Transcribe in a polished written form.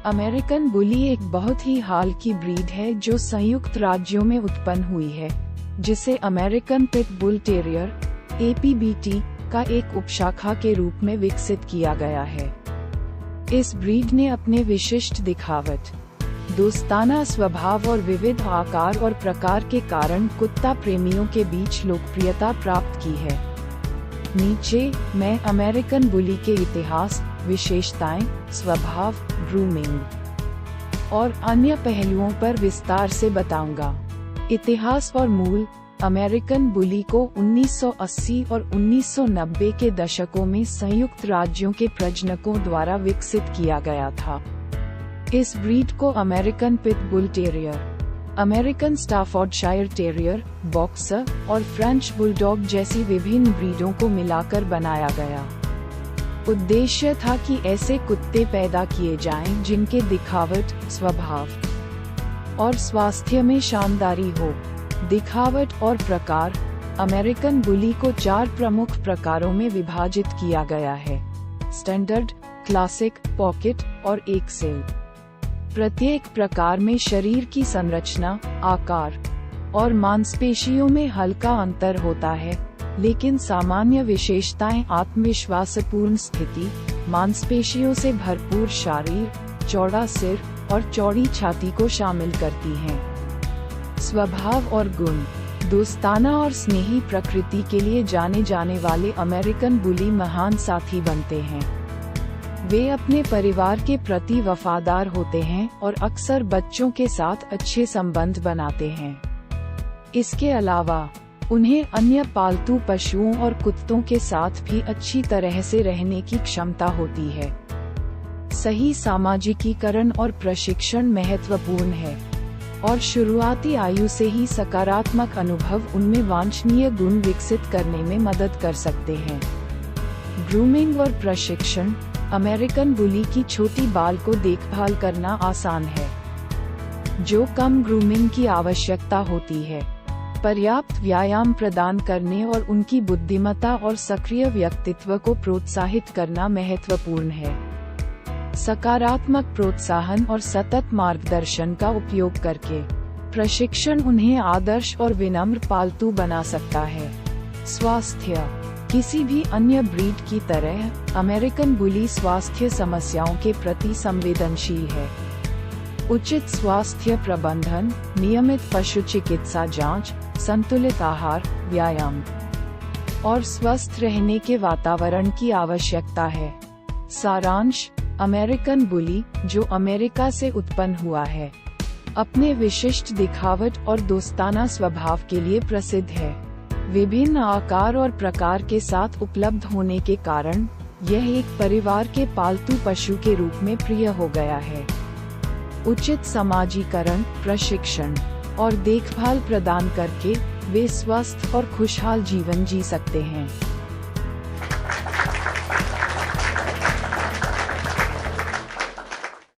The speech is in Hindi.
अमेरिकन बुली एक बहुत ही हाल की ब्रीड है जो संयुक्त राज्यों में उत्पन्न हुई है, जिसे American pit bull terrier (APBT) का एक उपशाखा के रूप में विकसित किया गया है। इस ब्रीड ने अपने विशिष्ट दिखावट, दोस्ताना स्वभाव और विविध आकार और प्रकार के कारण कुत्ता प्रेमियों के बीच लोकप्रियता प्राप्त की है। नीचे मैं अमेरिकन बुली के इतिहास, विशेषताएं, स्वभाव, ग्रूमिंग और अन्य पहलुओं पर विस्तार से बताऊंगा। इतिहास और मूल। अमेरिकन बुली को 1980 और 1990 के दशकों में संयुक्त राज्यों के प्रजनकों द्वारा विकसित किया गया था। इस ब्रीड को American pit bull terrier, American Staffordshire terrier, boxer और फ्रेंच बुलडॉग जैसी विभिन्न ब्रीडों को मिलाकर बनाया गया। उद्देश्य था कि ऐसे कुत्ते पैदा किए जाएं जिनके दिखावट, स्वभाव और स्वास्थ्य में शानदारी हो। दिखावट और प्रकार। अमेरिकन बुली को 4 प्रमुख प्रकारों में विभाजित किया गया है: स्टैंडर्ड, क्लासिक, पॉकेट और एक्सेल। प्रत्येक प्रकार में शरीर की संरचना, आकार और मांसपेशियों में हल्का अंतर होता है, लेकिन सामान्य विशेषताएं आत्मविश्वासपूर्ण स्थिति, मांसपेशियों से भरपूर शरीर, चौड़ा सिर और चौड़ी छाती को शामिल करती हैं। स्वभाव और गुण। दोस्ताना और स्नेही प्रकृति के लिए जाने जाने वाले अमेरिकन बुली महान साथी बनते हैं। वे अपने परिवार के प्रति वफादार होते हैं और अक्सर बच्चों के साथ अच्छे संबंध बनाते हैं। इसके अलावा उन्हें अन्य पालतू पशुओं और कुत्तों के साथ भी अच्छी तरह से रहने की क्षमता होती है। सही सामाजिकीकरण और प्रशिक्षण महत्वपूर्ण है, और शुरुआती आयु से ही सकारात्मक अनुभव उनमें वांछनीय गुण विकसित करने में मदद कर सकते हैं। ग्रूमिंग और प्रशिक्षण। अमेरिकन बुली की छोटी बाल को देखभाल करना आसान है, जो कम ग्रूमिंग की आवश्यकता होती है। पर्याप्त व्यायाम प्रदान करने और उनकी बुद्धिमत्ता और सक्रिय व्यक्तित्व को प्रोत्साहित करना महत्वपूर्ण है। सकारात्मक प्रोत्साहन और सतत मार्गदर्शन का उपयोग करके प्रशिक्षण उन्हें आदर्श और विनम्र पालतू बना सकता है। स्वास्थ्य। किसी भी अन्य ब्रीड की तरह अमेरिकन बुली स्वास्थ्य समस्याओं के प्रति संवेदनशील है। उचित स्वास्थ्य प्रबंधन, नियमित पशु चिकित्सा जांच, संतुलित आहार, व्यायाम और स्वस्थ रहने के वातावरण की आवश्यकता है। सारांश। अमेरिकन बुली, जो अमेरिका से उत्पन्न हुआ है, अपने विशिष्ट दिखावट और दोस्ताना स्वभाव के लिए प्रसिद्ध है। विभिन्न आकार और प्रकार के साथ उपलब्ध होने के कारण यह एक परिवार के पालतू पशु के रूप में प्रिय हो गया है। उचित समाजीकरण, प्रशिक्षण और देखभाल प्रदान करके वे स्वस्थ और खुशहाल जीवन जी सकते हैं।